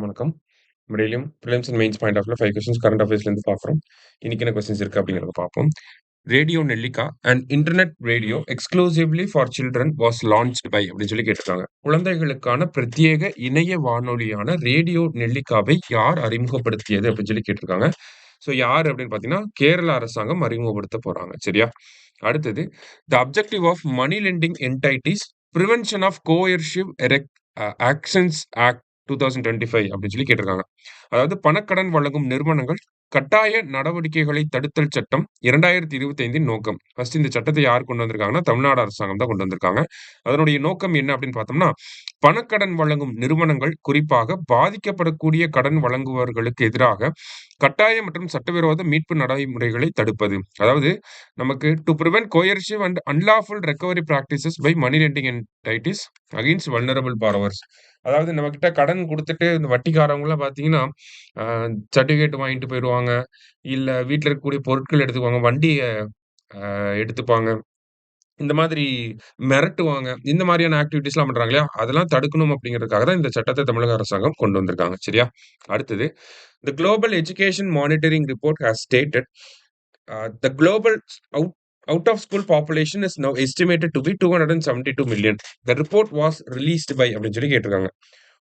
வணக்கம். டெய்லியும் prelims and mains point of வியூல 5 கொஸ்டின்ஸ் கரண்ட் அஃபேர்ஸ்லேருந்து பார்க்குறோம். இன்னைக்கு என்ன கொஸ்டின்ஸ் இருக்கு அப்படிங்கிறத பார்ப்போம். Radio Nellikka and internet radio exclusively for children was launched by அப்படின்னு சொல்லி கேட்டிருக்காங்க. குழந்தைகளுக்கான பிரத்யேக இணைய வானொலியான ரேடியோ நெல்லிக்காவை யார் அறிமுகப்படுத்தியது அப்படின்னு சொல்லி கேட்டிருக்காங்க. ஸோ யார் அப்படின்னு பார்த்தீங்கன்னா கேரள அரசாங்கம் அறிமுகப்படுத்த போறாங்க. சரியா? அடுத்தது the objective of money lending entities prevention of coercive actions act 2025 அப்படின்னு சொல்லி கேட்டிருக்காங்க. அதாவது பணக்கடன் வழங்கும் நிறுவனங்கள் கட்டாய நடவடிக்கைகளை தடுத்தல் சட்டம் 2025 நோக்கம். ஃபர்ஸ்ட் இந்த சட்டத்தை யார் கொண்டு வந்திருக்காங்கன்னா தமிழ்நாடு அரசாங்கம் தான் கொண்டு வந்திருக்காங்க. அதனுடைய நோக்கம் என்ன அப்படின்னு பார்த்தோம்னா பணக்கடன் வழங்கும் நிறுவனங்கள் குறிப்பாக பாதிக்கப்படக்கூடிய கடன் வழங்குபவர்களுக்கு எதிராக கட்டாய மற்றும் சட்டவிரோத மீட்பு நடைமுறைகளை தடுப்பது. அதாவது நமக்கு to prevent coercive and unlawful recovery practices by money lending entities against vulnerable borrowers. அதாவது நம்மகிட்ட கடன் குடுத்துட்டு இந்த வட்டிக்காரவங்கலாம் பார்த்தீங்கன்னா, அ சர்டிஃபிகேட் வாங்கிட்டு போயிருவாங்க. இல்ல வீட்ல இருக்கக்கூடிய பொருட்கள் எடுத்துக்குவாங்க. வண்டிய எடுத்துப்பாங்க. இந்த மாதிரி மிரட்டுவாங்க. இந்த மாரியான ஆக்டிவிட்டீஸ்லாம் பண்றாங்க இல்லையா? அதெல்லாம் தடுக்கணும் அப்படிங்கிறதுக்காக தான் இந்த சட்டத்த தமிழக அரசாங்கம் கொண்டு வந்திருக்காங்க. சரியா? அடுத்தது, தி global education monitoring report has stated the global out out of school population is now estimated to be 272 million. The report was released by அப்படின்னு சொல்லி கேட்டிருக்காங்க.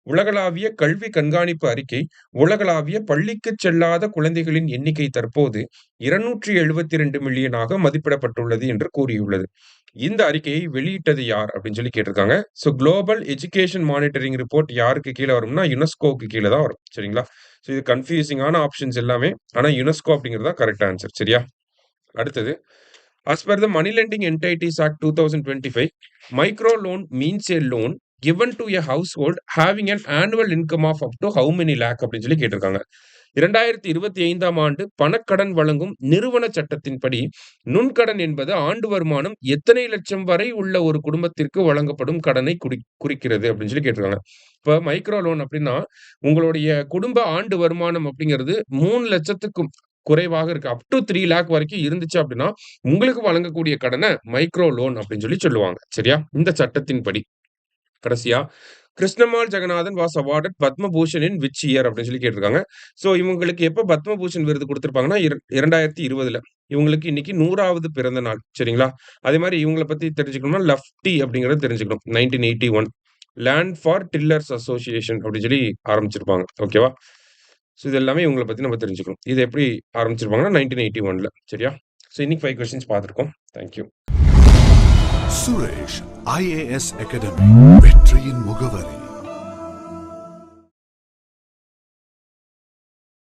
உலகளாவிய கல்வி கண்காணிப்பு அறிக்கை உலகளாவிய பள்ளிக்கு செல்லாத குழந்தைகளின் எண்ணிக்கை தற்போது 272 மில்லியனாக மதிப்பிடப்பட்டுள்ளது என்று கூறியுள்ளது. இந்த அறிக்கையை வெளியிட்டது யார் அப்படின்னு சொல்லி கேட்டிருக்காங்க. So global education monitoring report யாருக்கு கீழே வரும்னா யுனெஸ்கோக்கு கீழே தான் வரும். சரிங்களா? ஸோ இது கன்ஃபியூசிங்கான ஆப்ஷன்ஸ் எல்லாமே. ஆனால் யுனெஸ்கோ அப்படிங்கிறது தான் கரெக்ட் ஆன்சர். சரியா? அடுத்தது as per the money lending entities act 2025 micro loan means a loan given to a household having an annual income of up to how many lakh அப்படின்னு சொல்லி கேட்டிருக்காங்க. 2025ஆம் ஆண்டு பணக்கடன் வழங்கும் நிறுவன சட்டத்தின்படி நுண்கடன் என்பது ஆண்டு வருமானம் எத்தனை லட்சம் வரை உள்ள ஒரு குடும்பத்திற்கு வழங்கப்படும் கடனை குறிக்கிறது அப்படின்னு சொல்லி கேட்டிருக்காங்க. இப்ப மைக்ரோ லோன் அப்படின்னா உங்களுடைய குடும்ப ஆண்டு வருமானம் அப்படிங்கிறது 3 லட்சத்துக்கும் குறைவாக இருக்கு. அப் டு 3 லேக் வரைக்கும் இருந்துச்சு அப்படின்னா உங்களுக்கு வழங்கக்கூடிய கடனை மைக்ரோ லோன் அப்படின்னு சொல்லி சொல்லுவாங்க. சரியா? இந்த சட்டத்தின்படி. கடைசியா Krishnammal Jagannathan was awarded Padma Bhushan in which year அப்படின்னு சொல்லி கேட்டிருக்காங்க. ஸோ இவங்களுக்கு எப்போ பத்மபூஷன் விருது கொடுத்திருப்பாங்கன்னா 2020ல. இவங்களுக்கு இன்னைக்கு 100வது பிறந்த நாள். சரிங்களா? அதே மாதிரி இவங்கள பத்தி தெரிஞ்சுக்கணும்னா லெஃப்டி அப்படிங்கிறத தெரிஞ்சுக்கணும். 1981 லேண்ட் ஃபார் டில்லர்ஸ் அசோசியேஷன் அப்படின்னு சொல்லி ஆரம்பிச்சிருப்பாங்க. ஓகேவா? ஸோ இது எல்லாமே இவங்கள பத்தி நம்ம தெரிஞ்சுக்கணும். இது எப்படி ஆரம்பிச்சிருப்பாங்கன்னா 1981ல. சரியா? ஸோ இன்னைக்கு 5 கொஸ்டின்ஸ் பார்த்துருக்கோம். Thank you. Suresh IAS academy வெற்றி